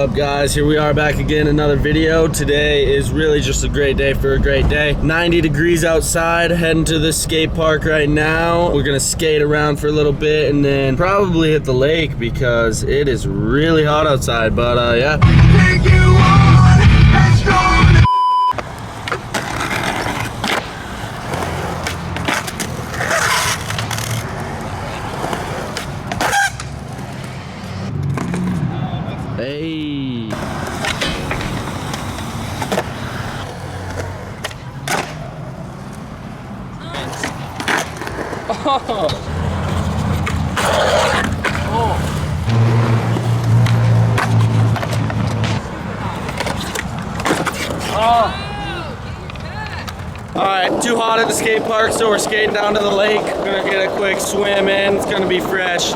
up, guys? Here we are back again, another video. Today is really just a great day for a great day. 90 degrees outside, heading to this skate park right now. We're gonna skate around for a little bit and then probably hit the lake because it is really hot outside, but yeah. Take you on, let's go. Hey. Oh. Alright, too hot at the skate park, so we're skating down to the lake. We're gonna get a quick swim in. It's gonna be fresh.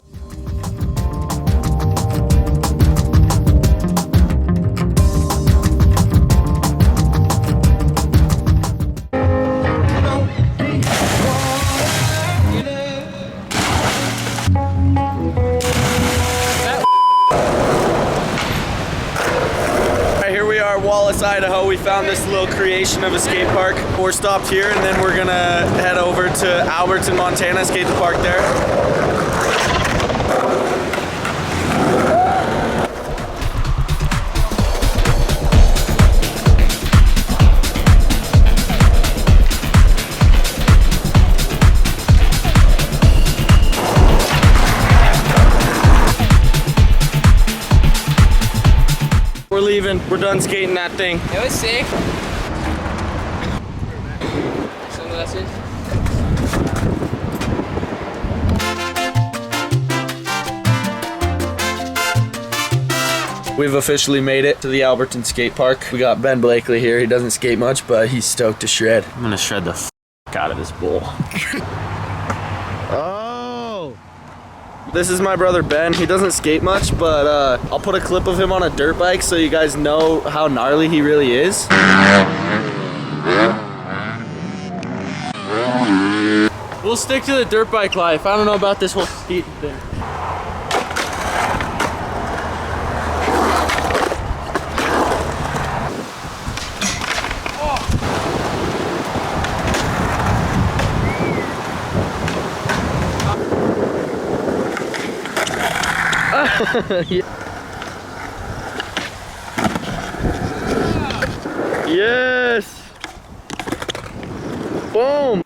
Idaho, we found this little creation of a skate park. We're stopped here and then we're gonna head over to Albertson, Montana, skate the park there. We're leaving. We're done skating that thing. It was sick. Sunglasses. We've officially made it to the Albertson skate park. We got Ben Blakely here. He doesn't skate much, but he's stoked to shred. I'm gonna shred the f out of this bowl. Oh! This is my brother Ben. He doesn't skate much, but I'll put a clip of him on a dirt bike so you guys know how gnarly he really is. We'll stick to the dirt bike life. I don't know about this whole skate thing. Yeah. Yes. Boom.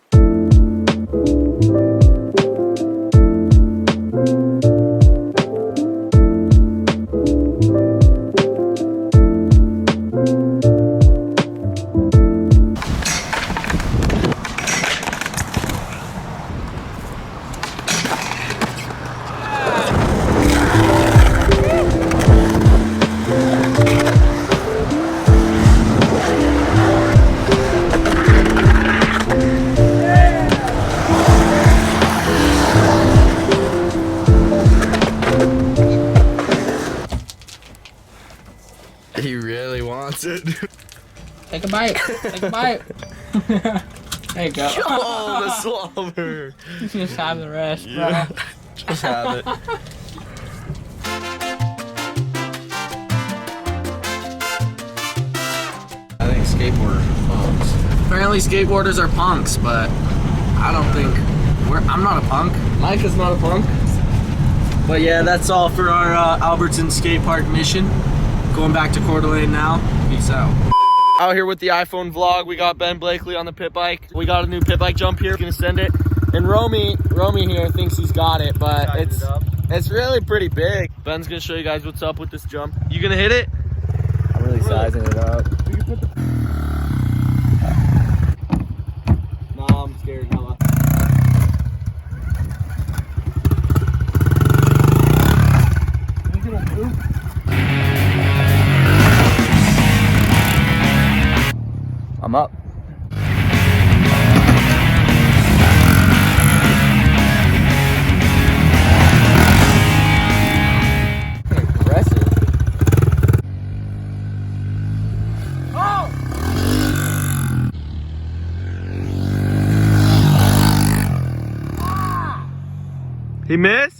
He really wants it. Take a bite. Take a bite. There you go. Oh, the slobber. Just have the rest, bro. Yeah. Just have it. I think skateboarders are punks. Apparently skateboarders are punks, but I don't think I'm not a punk. Mike is not a punk. But yeah, that's all for our Albertson skate park mission. Going back to Coeur d'Alene now. Peace out. Out here with the iPhone vlog. We got Ben Blakely on the pit bike. We got a new pit bike jump here. Gonna send it. And Romy here thinks he's got it, but it's really pretty big. Ben's gonna show you guys what's up with this jump. You gonna hit it? I'm really sizing it up. No, I'm scared. Hella. I'm up. Aggressive. Oh! He missed?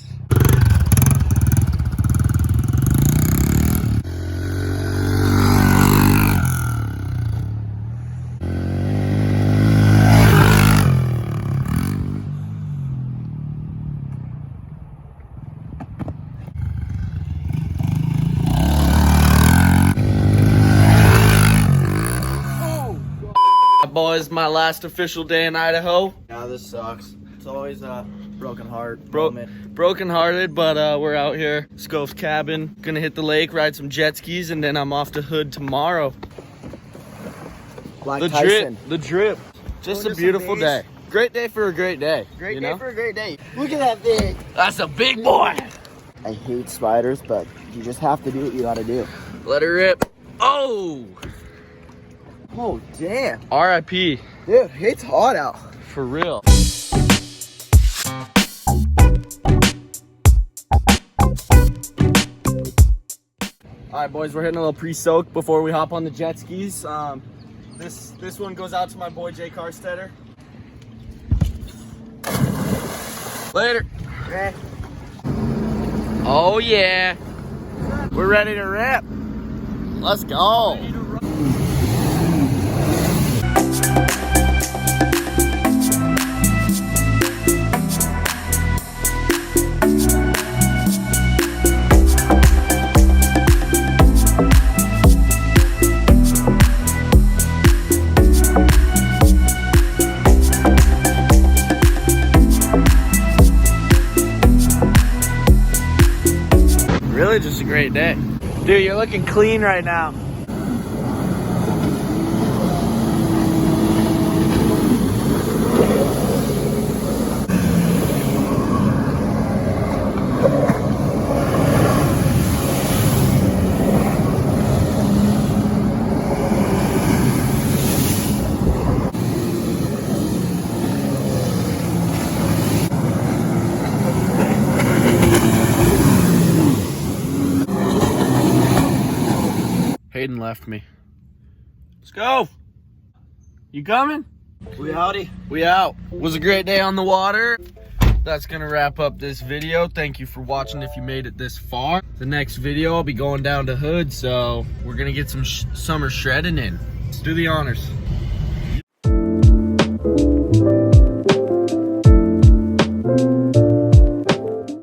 my last official day in Idaho. Yeah, this sucks. It's always a broken heart. Broken hearted, but we're out here. Scope's cabin. Gonna hit the lake, ride some jet skis, and then I'm off to Hood tomorrow. Like The Tyson. drip. The drip. Just a beautiful day. Great day for a great day. Great you day know? for a great day. Look at that thing. That's a big boy. I hate spiders, but you just have to do what you gotta do. Let her rip. Oh! Oh, damn. R.I.P. Dude, it's hot out. For real. All right, boys, we're hitting a little pre-soak before we hop on the jet skis. This one goes out to my boy Jay Carstetter. Later. Okay. Oh yeah, we're ready to rip. Let's go. Really just a great day. Dude, you're looking clean right now. Hayden left me. Let's go. You coming? We howdy. We out. Was a great day on the water. That's gonna wrap up this video. Thank you for watching if you made it this far. The next video I'll be going down to Hood, so we're gonna get some summer shredding in. Let's do the honors.